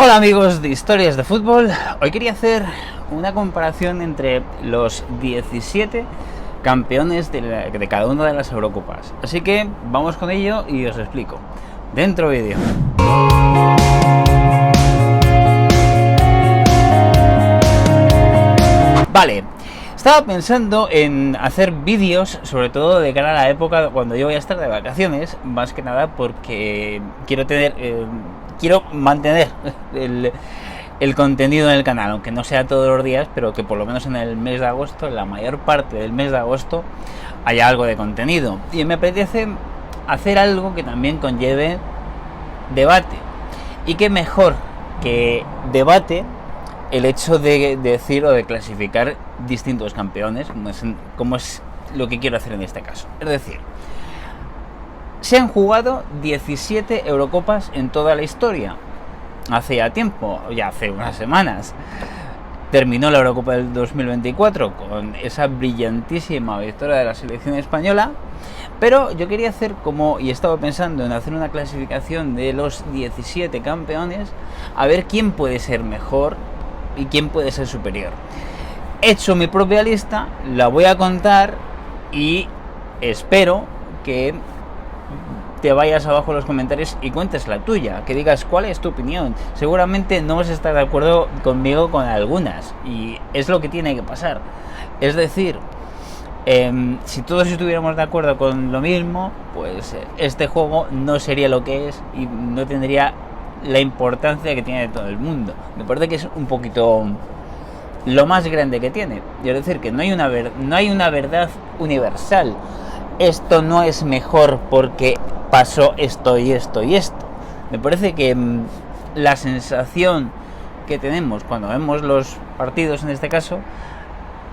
Hola amigos de Historias de Fútbol, hoy quería hacer una comparación entre los 17 campeones de cada una de las Eurocopas. Así que vamos con ello y os explico. Dentro vídeo. Vale, estaba pensando en hacer vídeos, sobre todo de cara a la época cuando yo voy a estar de vacaciones, más que nada porque quiero mantener el contenido en el canal, aunque no sea todos los días, pero que por lo menos en el mes de agosto, en la mayor parte del mes de agosto, haya algo de contenido. Y me apetece hacer algo que también conlleve debate. Y qué mejor que debate el hecho de decir o de clasificar distintos campeones, como es lo que quiero hacer en este caso. Es decir, se han jugado 17 Eurocopas en toda la historia. Hace ya tiempo, ya hace unas semanas, terminó la Eurocopa del 2024 con esa brillantísima victoria de la selección española. Pero yo quería hacer y estaba pensando en hacer una clasificación de los 17 campeones, a ver quién puede ser mejor y quién puede ser superior. He hecho mi propia lista, la voy a contar y espero que te vayas abajo en los comentarios y cuentes la tuya, que digas cuál es tu opinión. Seguramente no vas a estar de acuerdo conmigo con algunas, y es lo que tiene que pasar. Es decir, si todos estuviéramos de acuerdo con lo mismo, pues este juego no sería lo que es y no tendría la importancia que tiene todo el mundo. Me parece que es un poquito lo más grande que tiene. Es decir, que no hay una verdad universal. Esto no es mejor porque pasó esto y esto y esto. Me parece que la sensación que tenemos cuando vemos los partidos, en este caso,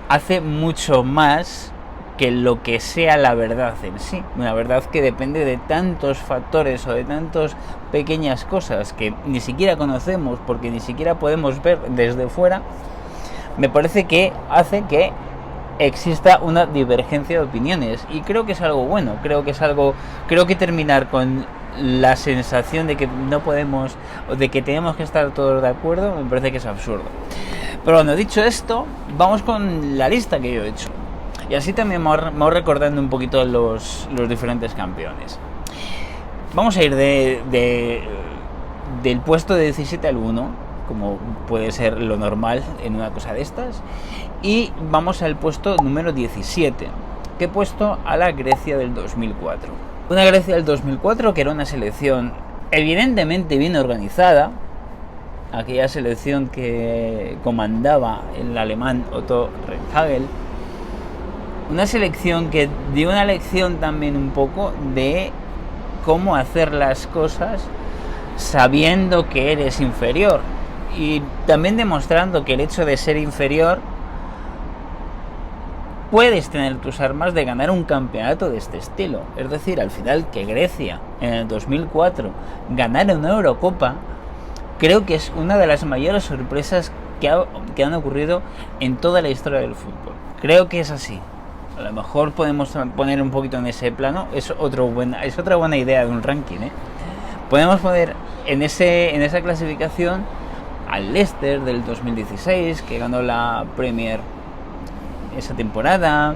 hace mucho más que lo que sea la verdad en sí. Una verdad que depende de tantos factores o de tantas pequeñas cosas que ni siquiera conocemos porque ni siquiera podemos ver desde fuera. Me parece que hace que exista una divergencia de opiniones, y creo que es algo bueno. Creo que terminar con la sensación de que no podemos o de que tenemos que estar todos de acuerdo me parece que es absurdo. Pero bueno, dicho esto, vamos con la lista que yo he hecho, y así también me voy recordando un poquito los diferentes campeones. Vamos a ir del puesto de 17 al 1, como puede ser lo normal en una cosa de estas, y vamos al puesto número 17, que he puesto a la Grecia del 2004. Una Grecia del 2004 que era una selección evidentemente bien organizada, aquella selección que comandaba el alemán Otto Rehhagel, una selección que dio una lección también un poco de cómo hacer las cosas sabiendo que eres inferior, y también demostrando que el hecho de ser inferior puedes tener tus armas de ganar un campeonato de este estilo. Es decir, al final, que Grecia en el 2004 ganara una Eurocopa, creo que es una de las mayores sorpresas que han ocurrido en toda la historia del fútbol. Creo que es así. A lo mejor podemos poner un poquito en ese plano. Es otra buena idea de un ranking, ¿eh? Podemos poner en esa clasificación al Leicester del 2016, que ganó la Premier esa temporada,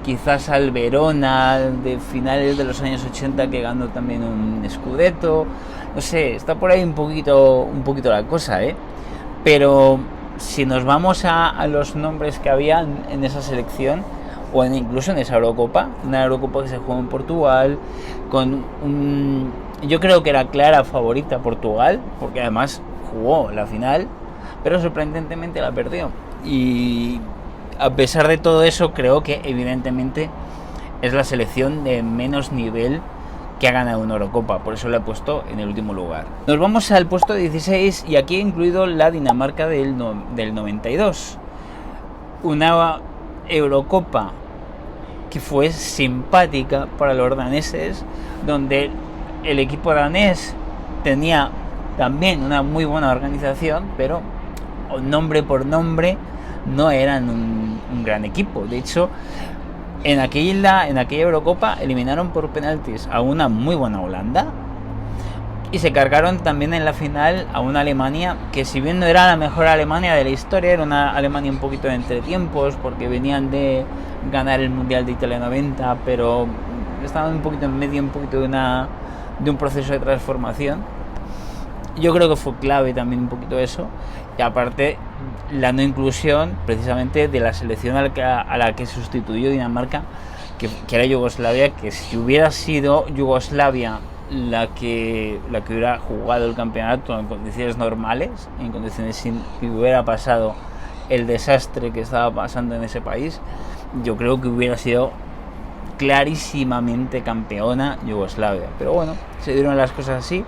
quizás al Verona de finales de los años 80, que ganó también un Scudetto. No sé, está por ahí un poquito la cosa, pero si nos vamos a los nombres que había en esa selección, o incluso en esa Eurocopa, una Eurocopa que se jugó en Portugal, yo creo que era clara favorita Portugal, porque además jugó la final, pero sorprendentemente la perdió. Y a pesar de todo eso, creo que evidentemente es la selección de menos nivel que ha ganado una Eurocopa, por eso la he puesto en el último lugar. Nos vamos al puesto 16, y aquí he incluido la Dinamarca del 92, una Eurocopa que fue simpática para los daneses, donde el equipo danés tenía también una muy buena organización, pero nombre por nombre no eran un gran equipo. De hecho, en aquella Eurocopa eliminaron por penaltis a una muy buena Holanda, y se cargaron también en la final a una Alemania que, si bien no era la mejor Alemania de la historia, era una Alemania un poquito de entretiempos, porque venían de ganar el Mundial de Italia 90, pero estaban un poquito en medio, un poquito de un proceso de transformación. Yo creo que fue clave también un poquito eso, y aparte la no inclusión precisamente de la selección a la que sustituyó Dinamarca, que era Yugoslavia, que si hubiera sido Yugoslavia la que hubiera jugado el campeonato en condiciones normales, en condiciones sin que hubiera pasado el desastre que estaba pasando en ese país, yo creo que hubiera sido clarísimamente campeona Yugoslavia. Pero bueno, se dieron las cosas así,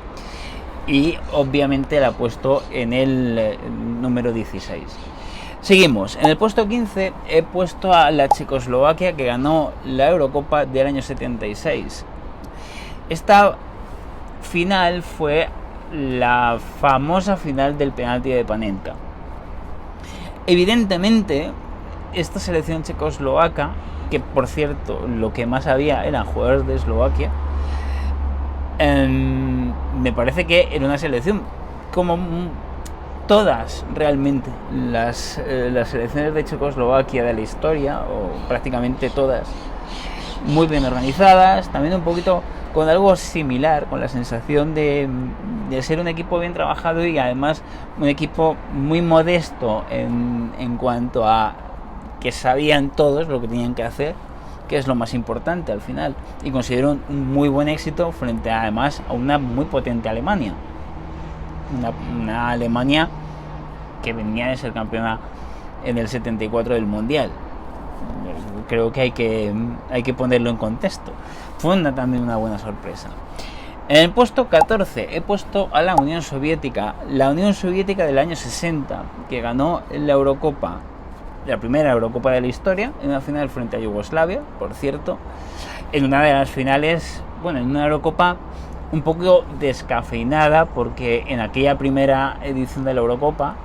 y obviamente la ha puesto en el número 16. Seguimos. En el puesto 15 he puesto a la Checoslovaquia, que ganó la Eurocopa del año 76. Esta final fue la famosa final del penalti de Panenka. Evidentemente, esta selección checoslovaca, que por cierto lo que más había eran jugadores de Eslovaquia, me parece que era una selección como todas realmente las selecciones de Checoslovaquia de la historia, o prácticamente todas, muy bien organizadas, también un poquito con algo similar, con la sensación de ser un equipo bien trabajado, y además un equipo muy modesto en cuanto a que sabían todos lo que tenían que hacer, que es lo más importante al final, y consiguieron un muy buen éxito frente además a una muy potente Alemania, una Alemania que venía de ser campeona en el 74 del Mundial. Creo que hay que ponerlo en contexto. Fue también una buena sorpresa. En el puesto 14 he puesto a la Unión Soviética del año 60, que ganó la Eurocopa, la primera Eurocopa de la historia, en una final frente a Yugoslavia, por cierto, en una de las finales, bueno, en una Eurocopa un poco descafeinada, porque en aquella primera edición de la Eurocopa,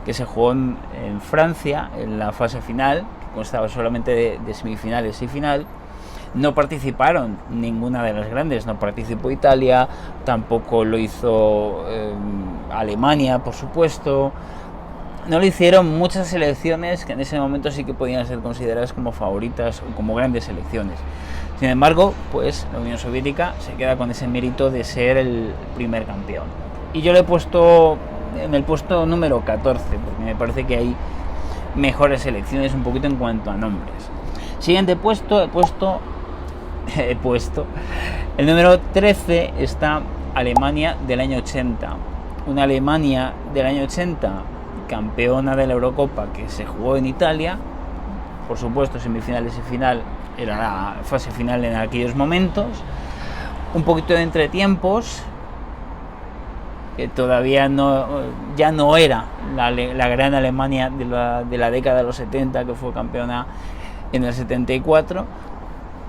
que se jugó en Francia, en la fase final, que constaba solamente de semifinales y final, no participaron ninguna de las grandes. No participó Italia, tampoco lo hizo Alemania, por supuesto. No lo hicieron muchas selecciones que en ese momento sí que podían ser consideradas como favoritas o como grandes selecciones. Sin embargo, pues la Unión Soviética se queda con ese mérito de ser el primer campeón. Y yo le he puesto en el puesto número 14, porque me parece que hay mejores selecciones un poquito en cuanto a nombres. Siguiente puesto, he puesto el número 13, está Alemania del año 80. Una Alemania del año 80, campeona de la Eurocopa, que se jugó en Italia, por supuesto semifinales y final, era la fase final en aquellos momentos, un poquito de entretiempos, que todavía ya no era la gran Alemania de la década de los 70, que fue campeona en el 74.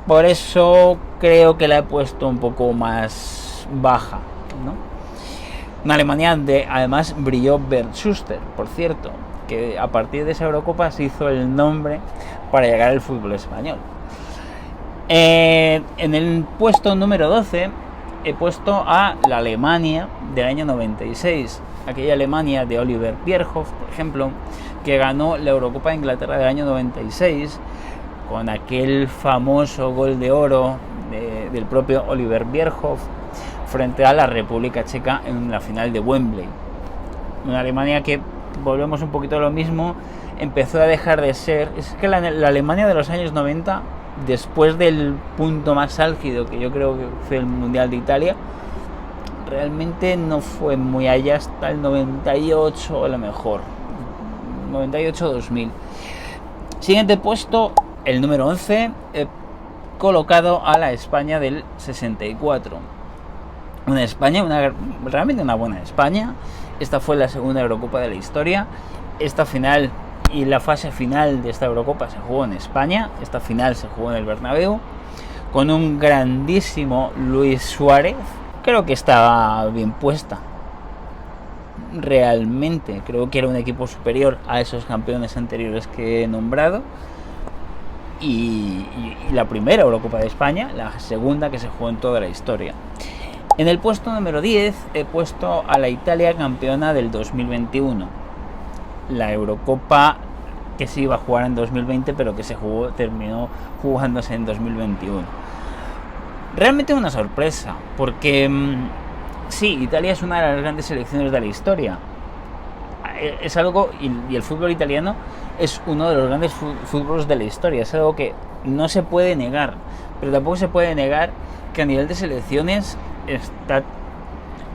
Por eso creo que la he puesto un poco más baja, ¿no? Una Alemania donde además brilló Bernd Schuster, por cierto, que a partir de esa Eurocopa se hizo el nombre para llegar al fútbol español. En el puesto número 12 he puesto a la Alemania del año 96, aquella Alemania de Oliver Bierhoff, por ejemplo, que ganó la Eurocopa de Inglaterra del año 96 con aquel famoso gol de oro del propio Oliver Bierhoff frente a la República Checa en la final de Wembley. Una Alemania que, volvemos un poquito a lo mismo, empezó a dejar de ser... Es que la Alemania de los años 90, después del punto más álgido, que yo creo que fue el Mundial de Italia, realmente no fue muy allá hasta el 98 a lo mejor, 98-2000. Siguiente puesto, el número 11, he colocado a la España del 64. Una España, realmente una buena España. Esta fue la segunda Eurocopa de la historia. Esta final y la fase final de esta Eurocopa se jugó en España. Esta final se jugó en el Bernabéu, con un grandísimo Luis Suárez. Creo que estaba bien puesta. Realmente creo que era un equipo superior a esos campeones anteriores que he nombrado. Y la primera Eurocopa de España, la segunda que se jugó en toda la historia. En el puesto número 10 he puesto a la Italia campeona del 2021, la Eurocopa que se iba a jugar en 2020 pero que terminó jugándose en 2021. Realmente una sorpresa, porque sí, Italia es una de las grandes selecciones de la historia. Es algo, y el fútbol italiano es uno de los grandes fútbols de la historia, es algo que no se puede negar, pero tampoco se puede negar que a nivel de selecciones está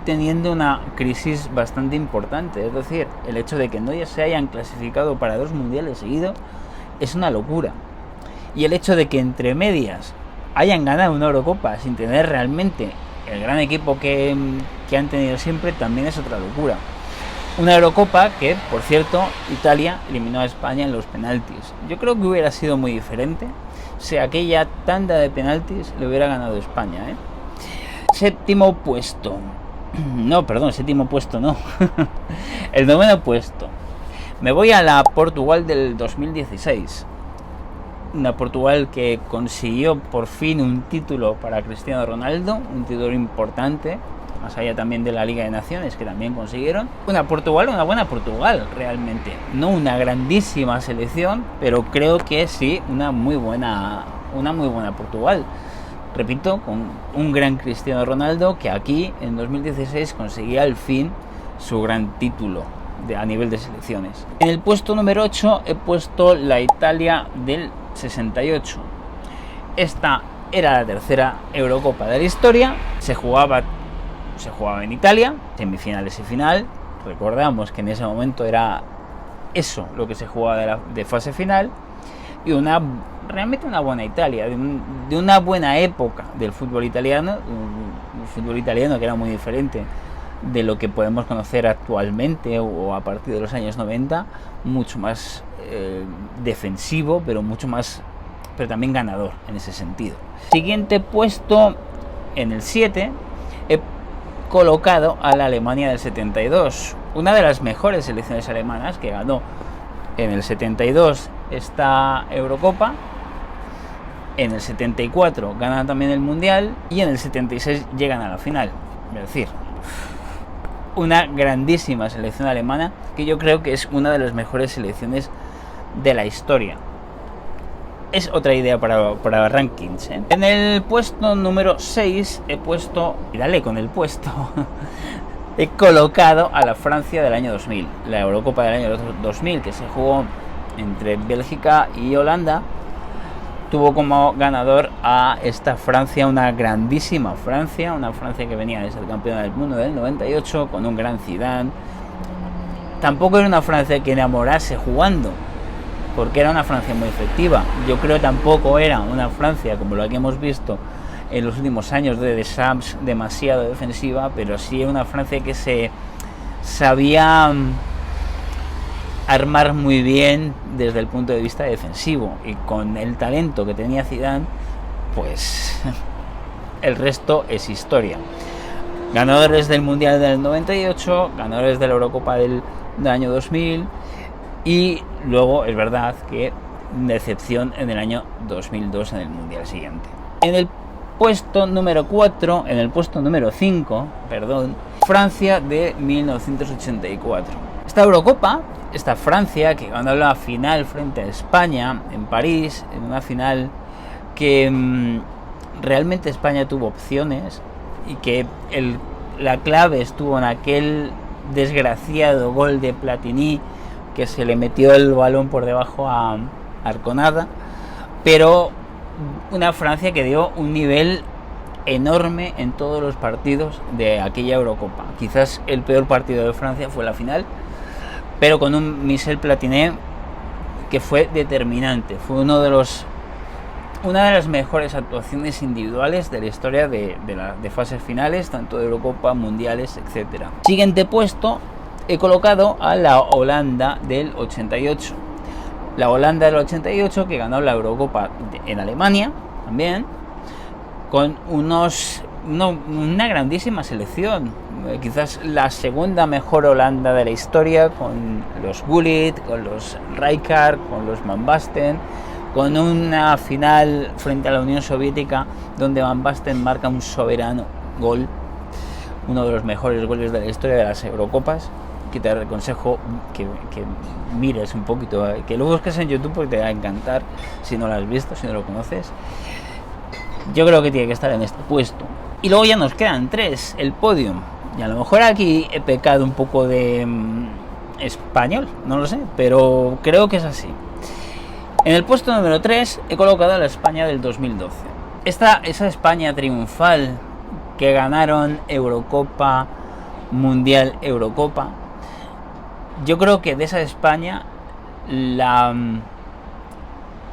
teniendo una crisis bastante importante. Es decir, el hecho de que no ya se hayan clasificado para 2 mundiales seguidos es una locura, y el hecho de que entre medias hayan ganado una Eurocopa sin tener realmente el gran equipo que han tenido siempre también es otra locura. Una Eurocopa que, por cierto, Italia eliminó a España en los penaltis. Yo creo que hubiera sido muy diferente si aquella tanda de penaltis le hubiera ganado España, ¿eh? Séptimo puesto no. El 9º puesto. Me voy a la Portugal del 2016. Una Portugal que consiguió por fin un título para Cristiano Ronaldo, un título importante, más allá también de la Liga de Naciones, que también consiguieron. Una buena Portugal, realmente. No una grandísima selección, pero creo que sí, una muy buena Portugal. Repito, con un gran Cristiano Ronaldo que aquí, en 2016, conseguía al fin su gran título a nivel de selecciones. En el puesto número 8 he puesto la Italia del 68. Esta era la tercera Eurocopa de la historia. Se jugaba en Italia, semifinales y final. Recordamos que en ese momento era eso lo que se jugaba de fase final, y realmente una buena Italia, de una buena época del fútbol italiano, un fútbol italiano que era muy diferente de lo que podemos conocer actualmente o a partir de los años 90, mucho más defensivo, pero también ganador en ese sentido. Siguiente puesto, en el 7, he colocado a la Alemania del 72, una de las mejores selecciones alemanas, que ganó en el 72 esta Eurocopa, en el 74 ganan también el Mundial y en el 76 llegan a la final. Es decir, una grandísima selección alemana que yo creo que es una de las mejores selecciones de la historia. Es otra idea para rankings, ¿eh? En el puesto número 6 he puesto, y dale con el puesto, he colocado a la Francia del año 2000, la Eurocopa del año 2000, que se jugó entre Bélgica y Holanda. Tuvo como ganador a esta Francia, una grandísima Francia, una Francia que venía de ser campeona del mundo del 98, con un gran Zidane. Tampoco era una Francia que enamorase jugando, porque era una Francia muy efectiva. Yo creo que tampoco era una Francia como la que hemos visto en los últimos años de Deschamps, demasiado defensiva, pero sí era una Francia que se sabía armar muy bien desde el punto de vista defensivo, y con el talento que tenía Zidane, pues el resto es historia. Ganadores del Mundial del 98, ganadores de la Eurocopa del año 2000, y luego es verdad que decepción en el año 2002 en el Mundial siguiente. En el puesto número 5, Francia de 1984. Esta Eurocopa, esta Francia que ganó la final frente a España en París, en una final que realmente España tuvo opciones, y que la clave estuvo en aquel desgraciado gol de Platini, que se le metió el balón por debajo a Arconada, pero una Francia que dio un nivel enorme en todos los partidos de aquella Eurocopa. Quizás el peor partido de Francia fue la final, pero con un Michel Platini que fue determinante. Fue una de las mejores actuaciones individuales de la historia de fases finales, tanto de Eurocopa, mundiales, etcétera. Siguiente puesto, he colocado a la Holanda del 88. La Holanda del 88, que ganó la Eurocopa en Alemania también, con una grandísima selección. Quizás la segunda mejor Holanda de la historia, con los Gullit, con los Rijkaard, con los Van Basten, con una final frente a la Unión Soviética donde Van Basten marca un soberano gol. uno de los mejores goles de la historia de las Eurocopas, que te aconsejo que mires un poquito, que lo busques en YouTube porque te va a encantar si no lo has visto, si no lo conoces. Yo creo que tiene que estar en este puesto. Y luego ya nos quedan 3, el podium. Y a lo mejor aquí he pecado un poco de español, no lo sé, pero creo que es así. En el puesto número 3 he colocado a la España del 2012. Esa España triunfal que ganaron Eurocopa, Mundial, Eurocopa. Yo creo que de esa España la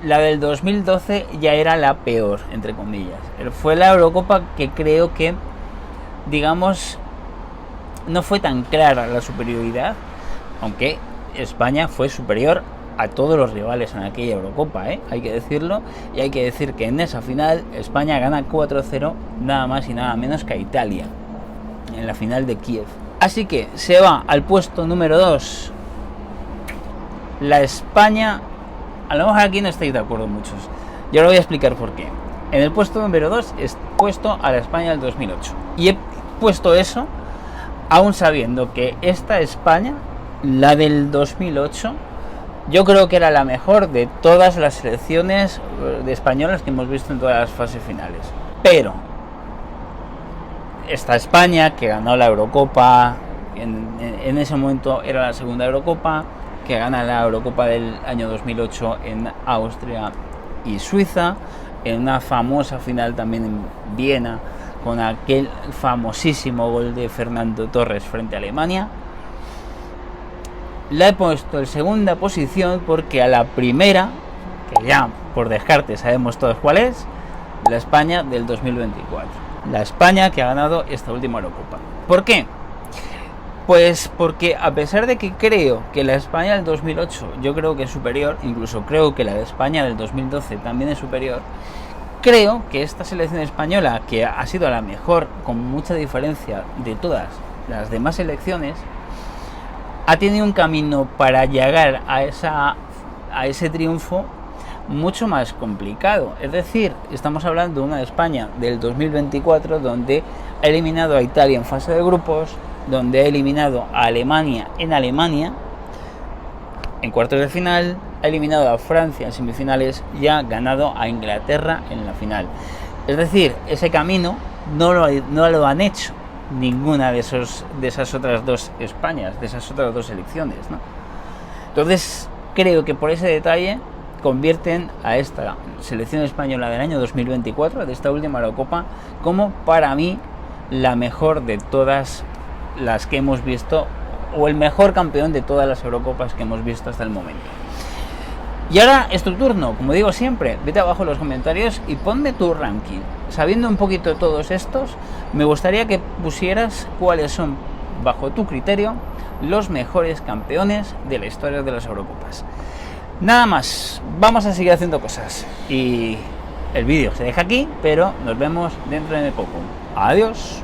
del 2012 ya era la peor, entre comillas. Fue la Eurocopa que creo que, digamos, no fue tan clara la superioridad, aunque España fue superior a todos los rivales en aquella Eurocopa, hay que decirlo, y hay que decir que en esa final España gana 4-0 nada más y nada menos que a Italia en la final de Kiev. Así que se va al puesto número 2 la España. A lo mejor aquí no estáis de acuerdo muchos, yo lo voy a explicar por qué. En el puesto número 2 he puesto a la España del 2008 y he puesto eso aún sabiendo que esta España, la del 2008, yo creo que era la mejor de todas las selecciones de españolas que hemos visto en todas las fases finales. Pero esta España que ganó la Eurocopa, en ese momento era la segunda Eurocopa, que gana la Eurocopa del año 2008 en Austria y Suiza, en una famosa final también en Viena, con aquel famosísimo gol de Fernando Torres frente a Alemania. La he puesto en segunda posición porque a la primera, que ya por descarte sabemos todos cuál es, la España del 2024. La España que ha ganado esta última Eurocopa. ¿Por qué? Pues porque a pesar de que creo que la España del 2008 yo creo que es superior, incluso creo que la de España del 2012 también es superior, creo que esta selección española, que ha sido la mejor con mucha diferencia de todas las demás selecciones, ha tenido un camino para llegar a ese triunfo mucho más complicado. Es decir, estamos hablando de una España del 2024 donde ha eliminado a Italia en fase de grupos, donde ha eliminado a Alemania en Alemania en cuartos de final, ha eliminado a Francia en semifinales y ha ganado a Inglaterra en la final. Es decir, ese camino no lo han hecho ninguna de esas otras dos Españas, de esas otras dos selecciones, ¿no? Entonces creo que por ese detalle convierten a esta selección española del año 2024, de esta última Eurocopa, como para mí la mejor de todas las que hemos visto, o el mejor campeón de todas las Eurocopas que hemos visto hasta el momento. Y ahora es tu turno, como digo siempre, vete abajo en los comentarios y ponme tu ranking. Sabiendo un poquito de todos estos, me gustaría que pusieras cuáles son, bajo tu criterio, los mejores campeones de la historia de las Eurocopas. Nada más, vamos a seguir haciendo cosas. Y el vídeo se deja aquí, pero nos vemos dentro de poco. Adiós.